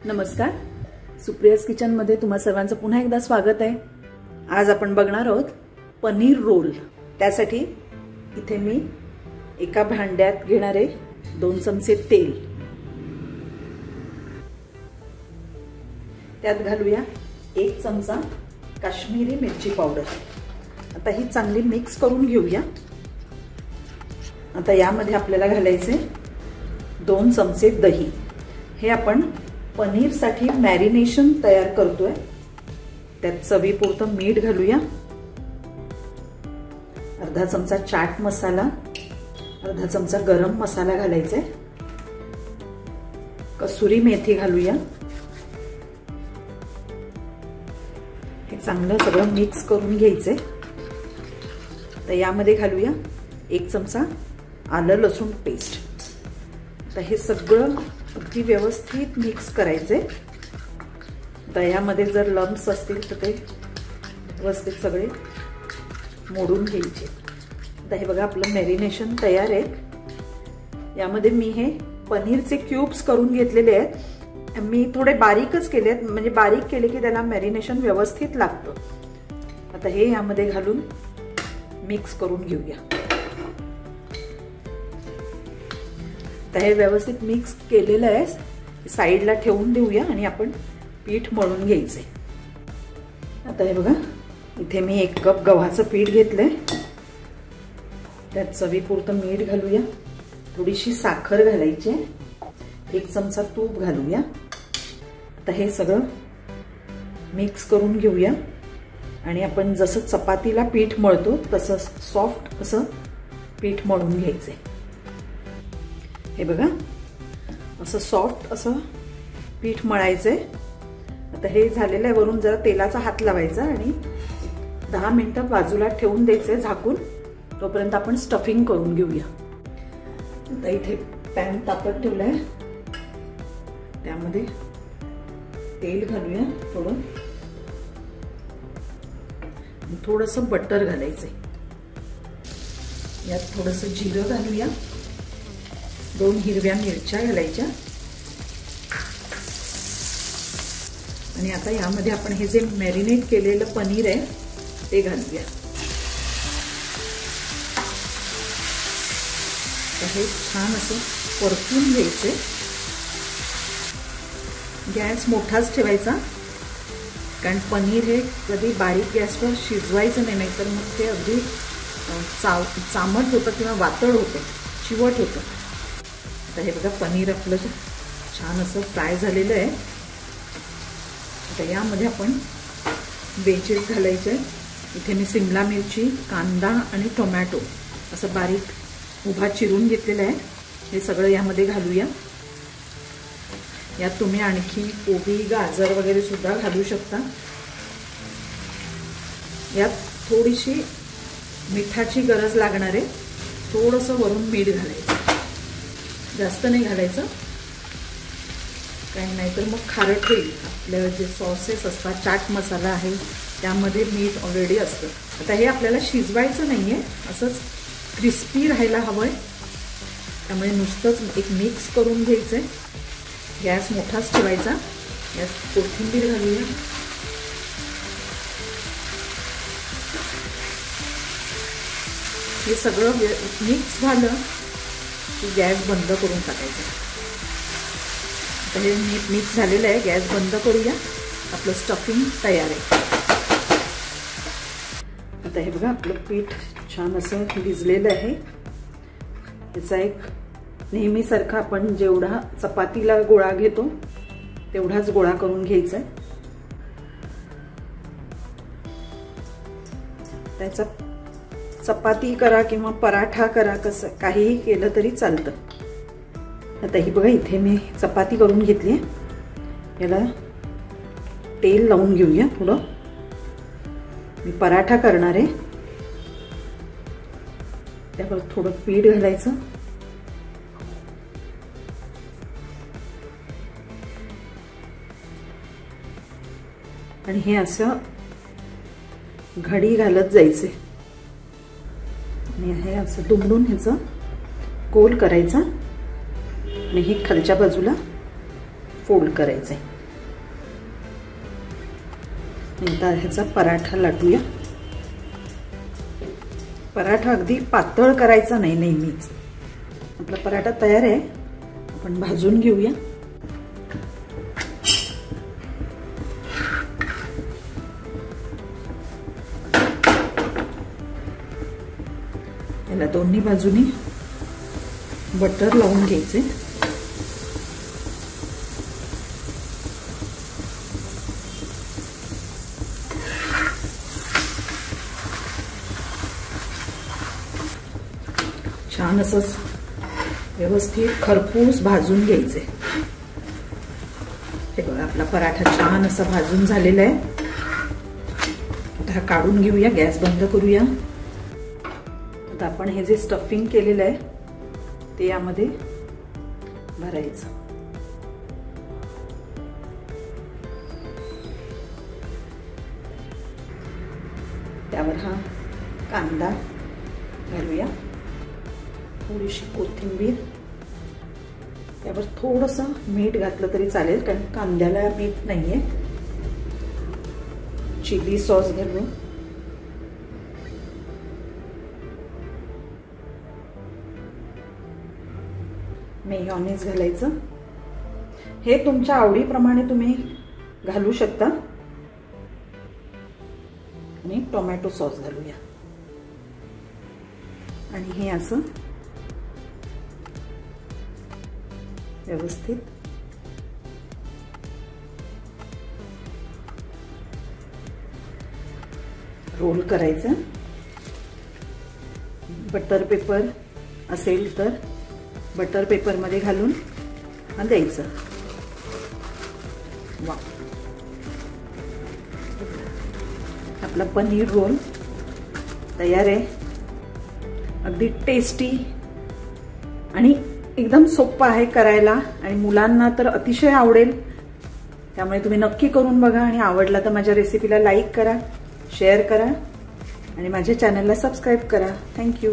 नमस्कार, सुप्रियाज किचन मध्ये तुम्हा सर्वांचं पुन्हा एकदा स्वागत आहे। आज आपण बघणार आहोत पनीर रोल। त्यासाठी इथे मी एका भांड्यात घेणार आहे 2 चमचे तेल, त्यात घालूया 1 चमचा काश्मीरी मिरची पावडर। आता ही चांगली मिक्स करून घेऊया। आता यामध्ये आपल्याला घालायचे 2 चमचे दही। हे आपण पनीर साठी मॅरिनेशन तयार करतोय। त्यात चवीपुरतं मीठ घालूया, अर्धा चमचा चाट मसाला, अर्धा चमचा गरम मसाला घालायचा, कसुरी मेथी घालूया। हे चांगलं सगळं मिक्स करून घ्यायचे। तर यामध्ये घालूया 1 चमचा आलं लसूण पेस्ट। तर हे सगळं अगदी व्यवस्थित मिक्स करायचे। दह्यामध्ये जर लम्प्स असतील तर ते व्यवस्थित सगळे मोडून घ्यायचे। आता हे बघा आपलं मॅरिनेशन तयार आहे। यामध्ये मी हे पनीरचे क्यूब्स करून घेतलेले आहेत। मी थोडे बारीकच केले आहेत, म्हणजे बारीक केले की त्याला मॅरिनेशन व्यवस्थित लागतं। आता हे यामध्ये घालून मिक्स करून घेऊया। हे व्यवस्थित मिक्स केलेलं आहे, साइडला ठेवून देऊया आणि आपण पीठ मळून घ्यायचे। आता हे बघा इथे मी 1 कप गव्हाचं पीठ घेतलंय। त्यात चवीपुरतं मीठ घालूया, थोडीशी साखर घालायची, 1 चमचा तूप घालूया। आता हे सगळं मिक्स करून घेऊया आणि आपण जसं चपातीला पीठ मळतो तसं सॉफ्ट असं पीठ मळून घ्यायचंय। हे बघा असं सॉफ्ट असं पीठ मळायचंय। आता हे झालेलं आहे, वरून जरा तेलाचा हात लावायचा आणि 10 मिनिटं बाजूला ठेवून द्यायचे झाकून। तोपर्यंत आपण स्टफिंग करून घेऊया। आता इथे पॅन तापत ठेवलाय, त्यामध्ये तेल घालूया थोडं, थोडंसं बटर घालायचंय। यात थोडंसं जिरं घालूया, 2 हिरव्या मिरच्या घालायच्या आणि आता यामध्ये आपण हे जे मॅरिनेट केलेलं पनीर आहे ते घालूया। हे छान असं परतून घ्यायचे। गॅस मोठाच ठेवायचा, कारण पनीर हे कधी बारीक गॅसवर शिजवायचं नाही, तर मग ते अगदी चामट होतं किंवा वातळ होतं, चिवट होतं। आता हे बघा पनीर आपलं छान असं फ्राय झालेलं आहे। आता यामध्ये आपण वेजेस घालायचे। इथे मी शिमला मिरची, कांदा आणि टोमॅटो असं बारीक उभा चिरून घेतलेलं आहे। हे सगळं यामध्ये घालूया। यात तुम्ही आणखी कोबी, गाजर वगैरे सुद्धा घालू शकता। यात थोडीशी मिठाची गरज लागणार आहे, थोडंसं वरून मीठ घालायचं, जास्त नाही घालायचं, काही नाही तर मग खारट होईल। आपल्या जे सॉसेस असतात, चाट मसाला आहे त्यामध्ये मीठ ऑलरेडी असतं। आता हे आपल्याला शिजवायचं नाहीये, असंच क्रिस्पी राहायला हवंय, त्यामुळे नुसतंच एक मिक्स करून घ्यायचंय। गॅस मोठाच ठेवायचा। यात कोथिंबीर घालूया, हे सगळं मिक्स झालं की गॅस बंद करून टाकायचा। आता हे मिक्स झालेलं आहे, गॅस बंद करूया। आपलं स्टफिंग तयार आहे। आता हे बघा आपलं पीठ छान असं भिजलेलं आहे। याचा एक नेहमीसारखा आपण जेवढा चपातीला गोळा घेतो तेवढाच गोळा करून घ्यायचा आहे। त्याचा चपाती करा किंवा पराठा करा, कसं काहीही केलं तरी चालतं। आता ही बघा इथे मी चपाती करून घेतली आहे। याला तेल लावून घेऊया थोडं। मी पराठा करणार आहे, त्यावर थोडं पीठ घालायचं आणि हे असं घडी घालत जायचे आणि हे असं दुमडून ह्याचं गोल करायचा आणि हे खालच्या बाजूला फोल्ड करायचं आहे। आता ह्याचा पराठा लाटूया. पराठा अगदी पातळ करायचा नाही नेहमीच. आपला पराठा तयार आहे, आपण भाजून घेऊया. याला दोन्ही बाजूनी बटर लावून घ्यायचे. छान असं व्यवस्थित खरपूस भाजून घ्यायचे. हे बघा आपला पराठा छान असा भाजून झालेला आहे. आता काढून घेऊया, गॅस बंद करूया. आता आपण हे जे स्टफिंग केलेलं आहे ते यामध्ये भरायचं. त्यावर हा कांदा घालूया, थोडीशी कोथिंबीर, त्यावर थोडंसं मीठ घातलं तरी चालेल कारण कांद्याला मीठ नाहीये. चिली सॉस घालू, मेयोनीज घालायचं. हे तुमच्या आवडीप्रमाणे तुम्ही घालू शकता. आणि टोमॅटो सॉस घालूया आणि हे असं व्यवस्थित रोल करायचं. बटर पेपर असेल तर बटर पेपर मध्ये घालून द्यायचं. वा, आपला पनीर रोल तयार आहे. अगदी टेस्टी आणि एकदम सोपं आहे करायला आणि मुलांना तर अतिशय आवडेल. त्यामुळे तुम्ही नक्की करून बघा आणि आवडला तर माझ्या रेसिपीला लाईक करा, शेअर करा आणि माझ्या चॅनलला सबस्क्राईब करा. थँक्यू.